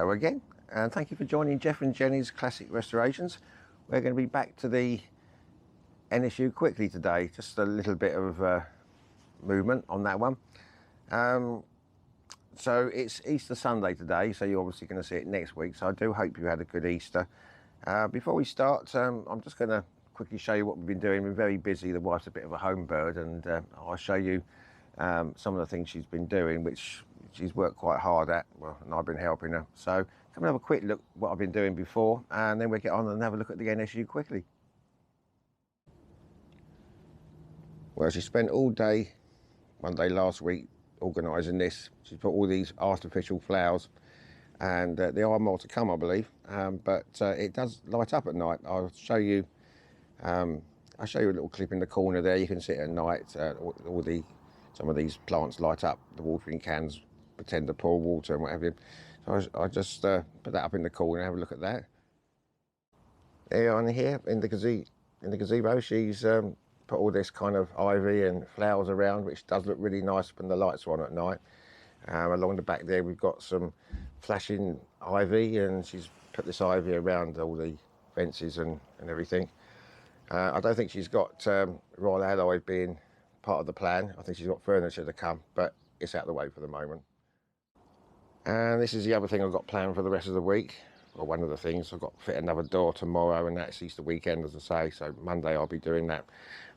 Hello again, and thank you for joining Jeff and Jenny's Classic Restorations. We're going to be back to the NSU quickly today, just a little bit of movement on that one. So it's Easter Sunday today, so you're obviously going to see it next week, so I do hope you had a good Easter. Before we start, I'm just going to quickly show you what we've been doing. We're very busy. The wife's a bit of a home bird, and I'll show you some of the things she's been doing, which she's worked quite hard at, well, and I've been helping her. So come and have a quick look what I've been doing before, and then we'll get on and have a look at the NSU quickly. Well, she spent all day, one day last week, organising this. She's put all these artificial flowers, and there are more to come, I believe, but it does light up at night. I'll show you a little clip in the corner there. You can see it at night. Some of these plants light up. The watering cans pretend to pour water and what have you. So I just put that up in the corner. Have a look at that. There on here in the gazebo, she's put all this kind of ivy and flowers around, which does look really nice when the lights are on at night. Along the back there, we've got some flashing ivy, and she's put this ivy around all the fences and everything. I don't think she's got royal alloy being part of the plan. I think she's got furniture to come, but it's out of the way for the moment. And this is the other thing I've got planned for the rest of the week, or one of the things. I've got to fit another door tomorrow, and that's Easter weekend, as I say, so Monday I'll be doing that.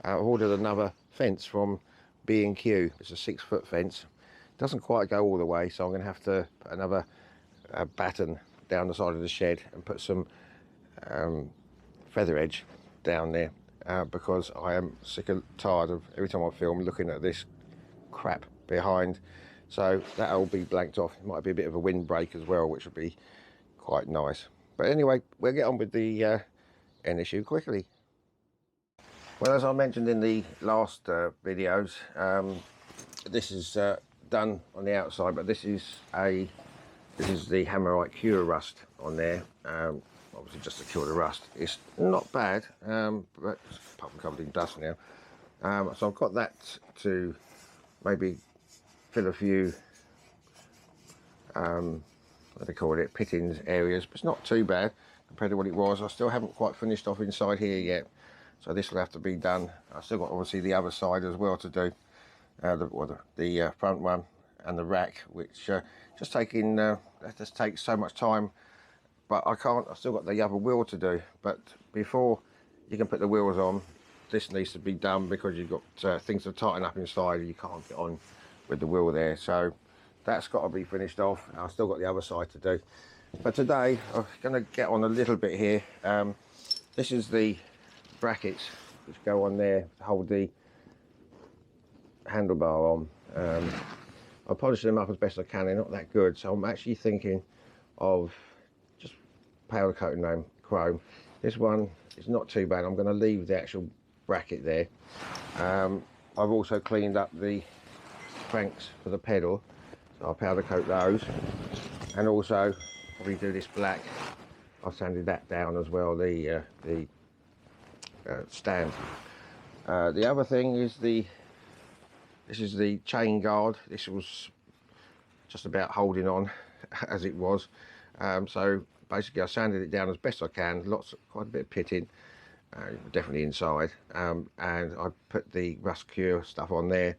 I've ordered another fence from B&Q. It's a 6-foot fence. It doesn't quite go all the way, so I'm going to have to put another batten down the side of the shed and put some feather edge down there, because I am sick and tired of every time I film looking at this crap behind. So that'll be blanked off. It might be a bit of a windbreak as well, which would be quite nice. But anyway, we'll get on with the NSU quickly. Well, as I mentioned in the last videos, this is done on the outside, but this is the Hammerite cure rust on there. Obviously just to cure the rust. It's not bad, but apart from covered in dust now. So I've got that to maybe fill a few what do they call it, pittings areas, but it's not too bad compared to what it was. I still haven't quite finished off inside here yet, so this will have to be done. I've still got obviously the other side as well to do, the front one and the rack, which just takes so much time. But I've still got the other wheel to do. But before you can put the wheels on, this needs to be done, because you've got things to tighten up inside and you can't get on with the wheel there. So that's got to be finished off. I've still got the other side to do. But today I'm going to get on a little bit here. This is the brackets which go on there to hold the handlebar on. I polish them up as best I can. They're not that good, so I'm actually thinking of just powder coating them chrome. This one is not too bad. I'm going to leave the actual bracket there. I've also cleaned up the cranks for the pedal, so I'll powder coat those, and also probably do this black. I've sanded that down as well, the stand. The other thing is this is the chain guard. This was just about holding on as it was. So basically I sanded it down as best I can. Quite a bit of pitting, definitely inside. And I put the rust cure stuff on there,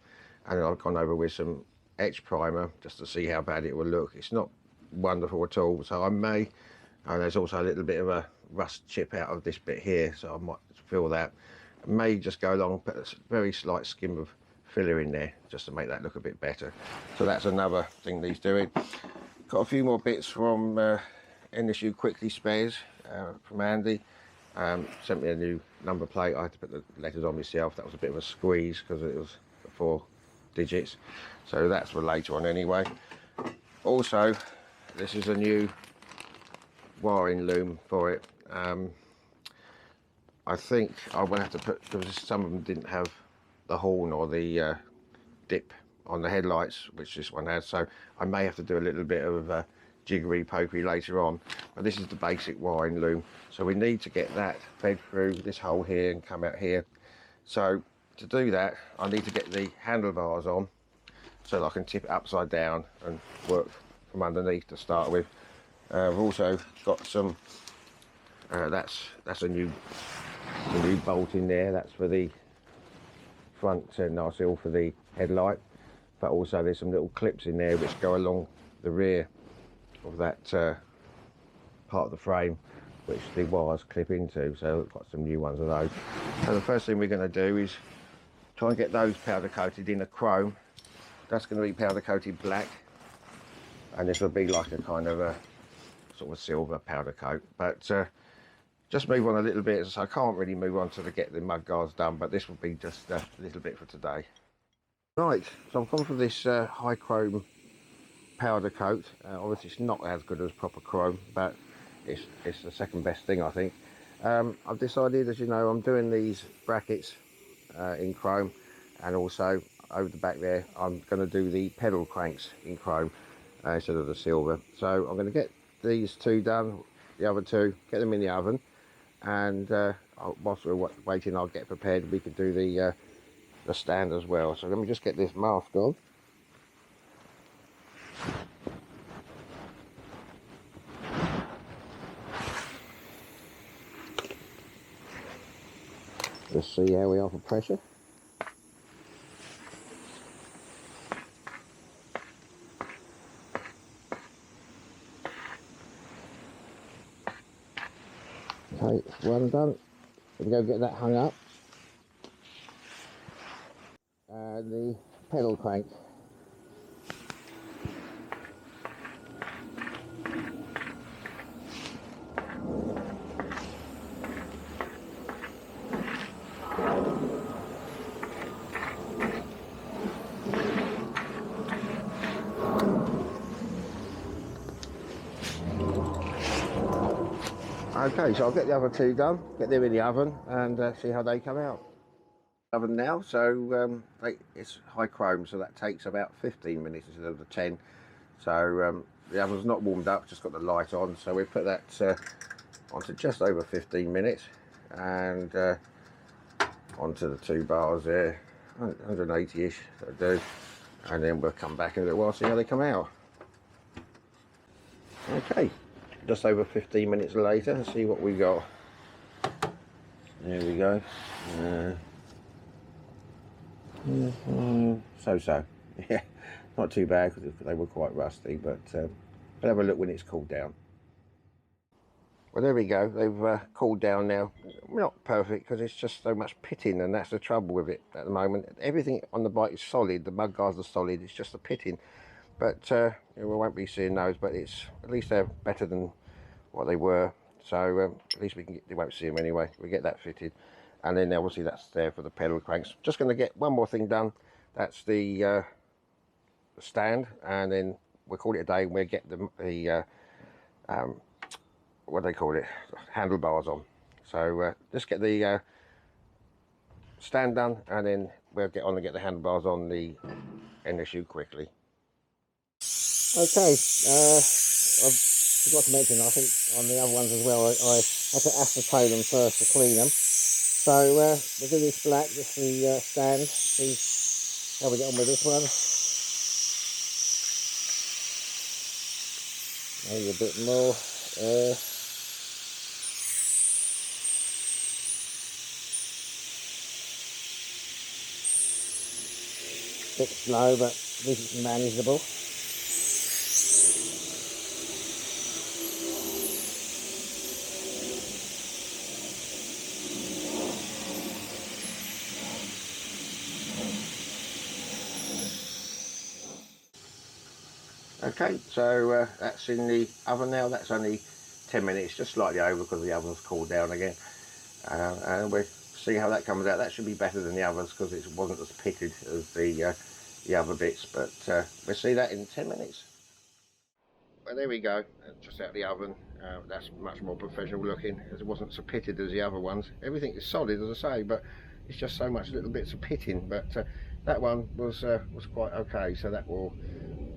and I've gone over with some etch primer just to see how bad it will look. It's not wonderful at all, so I may, and there's also a little bit of a rust chip out of this bit here, so I might fill that. I may just go along and put a very slight skim of filler in there just to make that look a bit better. So that's another thing he's doing. Got a few more bits from NSU Quickly Spares from Andy. Sent me a new number plate. I had to put the letters on myself. That was a bit of a squeeze because it was 4 digits, so that's for later on anyway. Also, this is a new wiring loom for it. I think I will have to put, because some of them didn't have the horn or the dip on the headlights, which this one has, so I may have to do a little bit of jiggery pokery later on. But this is the basic wiring loom, so we need to get that fed through this hole here and come out here. So to do that, I need to get the handlebars on so that I can tip it upside down and work from underneath to start with. I've also got some, that's a new bolt in there. That's for the front nozzle for the headlight, but also there's some little clips in there which go along the rear of that part of the frame which the wires clip into, so I've got some new ones of those. So the first thing we're going to do is try and get those powder coated in a chrome. That's going to be powder coated black, and this will be like a kind of a sort of silver powder coat, but just move on a little bit, so I can't really move on to get the mud guards done, but this will be just a little bit for today. Right, so I've gone for this high chrome powder coat. Obviously it's not as good as proper chrome, but it's the second best thing, I think. I've decided, as you know, I'm doing these brackets in chrome, and also over the back there I'm going to do the pedal cranks in chrome instead of the silver. So I'm going to get these two done, the other two, get them in the oven, and whilst we're waiting I'll get prepared. We could do the stand as well. So let me just get this mask on. Let's see how we are for pressure. Okay, one done. We'll go get that hung up. And the pedal crank. Okay, so I'll get the other two done, get them in the oven, and see how they come out. Oven now, so it's high chrome, so that takes about 15 minutes instead of the 10. So the oven's not warmed up, just got the light on, so we put that onto just over 15 minutes, and onto the 2 bars there, 180-ish, that'll do, and then we'll come back in a little while, see how they come out. Okay, just over 15 minutes later, let's see what we got. There we go. So yeah, not too bad because they were quite rusty, but we'll have a look when it's cooled down. Well, there we go, they've cooled down now. Not perfect because it's just so much pitting, and that's the trouble with it at the moment. Everything on the bike is solid, the mud guards are solid, it's just the pitting. But we won't be seeing those, but it's at least they're better than what they were. So at least they won't see them anyway. We get that fitted, and then obviously that's there for the pedal cranks. Just going to get one more thing done. That's the stand, and then we'll call it a day. And we'll get the what do they call it, handlebars on. So just get the stand done, and then we'll get on and get the handlebars on the NSU quickly. Okay, I forgot to mention, I think on the other ones as well, I had to acetone them first to clean them. So we'll do this black, just the stand, see how we get on with this one. Maybe a bit more. Bit slow, but at least it's manageable. Okay, so that's in the oven now. That's only 10 minutes, just slightly over because the oven's cooled down again. And we'll see how that comes out. That should be better than the others because it wasn't as pitted as the other bits, but we'll see that in 10 minutes. Well, there we go, just out of the oven. That's much more professional looking, as it wasn't so pitted as the other ones. Everything is solid, as I say, but it's just so much little bits of pitting. But that one was quite okay, so that will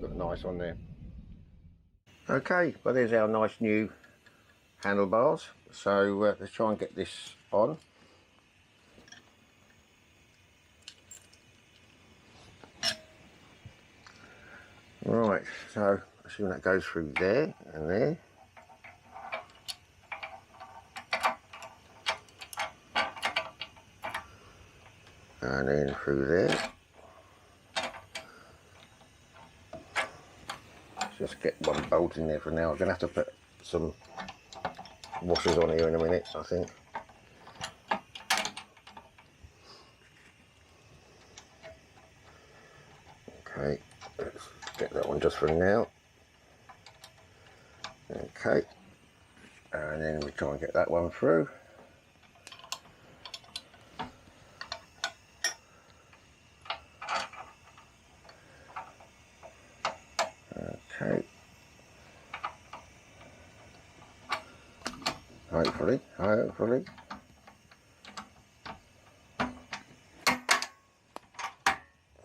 look nice on there. Okay, well there's our nice new handlebars. So let's try and get this on. Right, so assume that goes through there and there. and then through there. Just get one bolt in there for now. I'm going to have to put some washers on here in a minute, I think. Okay, let's get that one just for now. Okay, and then we try and get that one through. Okay, hopefully.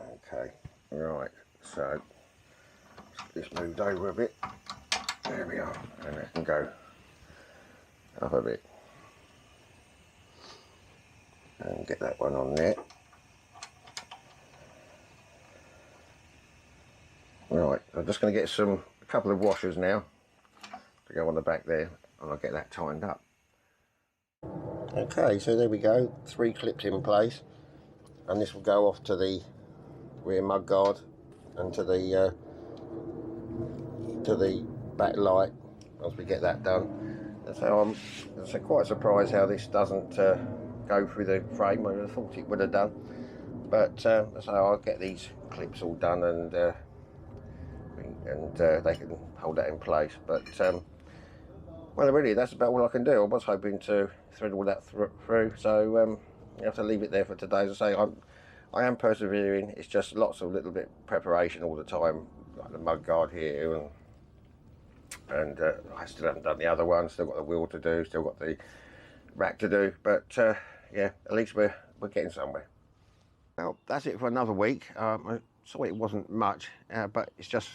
Okay, right, so let's get this moved over a bit. There we are, and it can go up a bit. And get that one on there. Right, I'm just going to get a couple of washers now to go on the back there, and I'll get that tightened up. Okay, so there we go, 3 clips in place, and this will go off to the rear mud guard and to the back light once we get that done. So I'm quite surprised how this doesn't go through the frame. I thought it would have done, but so I'll get these clips all done, and they can hold that in place. But well, really, that's about all I can do. I was hoping to thread all that through, so you have to leave it there for today. As I say, I am persevering. It's just lots of little bit preparation all the time, like the mud guard here, and I still haven't done the other one. Still got the wheel to do. Still got the rack to do. But yeah, at least we're getting somewhere. Well, that's it for another week. Sorry it wasn't much, but it's just,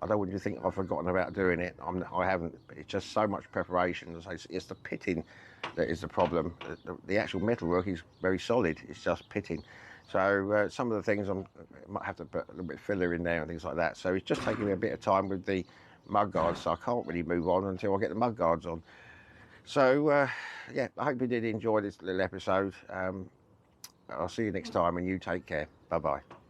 I don't want you to think I've forgotten about doing it. I haven't. It's just so much preparation. It's the pitting that is the problem. The actual metalwork is very solid. It's just pitting. So some of the things I might have to put a little bit of filler in there and things like that. So it's just taking me a bit of time with the mud guards. So I can't really move on until I get the mud guards on. So yeah, I hope you did enjoy this little episode. I'll see you next time, and you take care. Bye bye.